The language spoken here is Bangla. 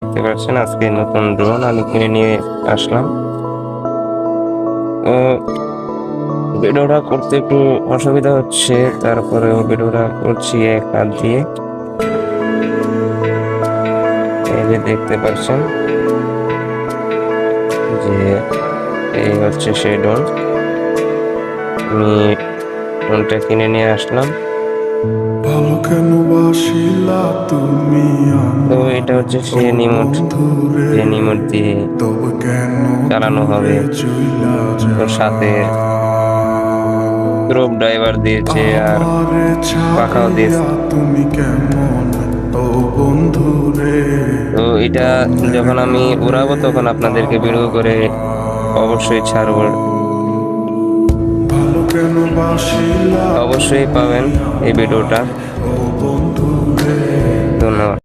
দেখতে পাচ্ছেন আজকে নতুন ড্রোন আমি কিনে নিয়ে আসলাম। ভিডিওটা করতে একটু অসুবিধা হচ্ছে, তারপরেও ভিডিওটা করছি এক হাত দিয়ে। এই যে দেখতে পাচ্ছেন যে এই হচ্ছে সেই ড্রোন। আমি ড্রোনটা কিনে নিয়ে আসলাম। ভালো কেন বাসিলা তুমি তো এটা হচ্ছে সে রিমোট, যে রিমোট দিয়ে তবে কেন চালানো হবে। তো সাথে ড্রপ ড্রাইভার দিয়েছে আর পাখাও দিয়েছে। তুমি কেমন ও বন্ধু রে। তো এটা যখন আমি উড়াবো তখন আপনাদেরকে ভিডিও করে অবশ্যই ছাড়বো, ভালো কেন বাসিলা অবশ্যই পাবেন এই ভিডিওটা। ও বন্ধু রে। ধন্যবাদ।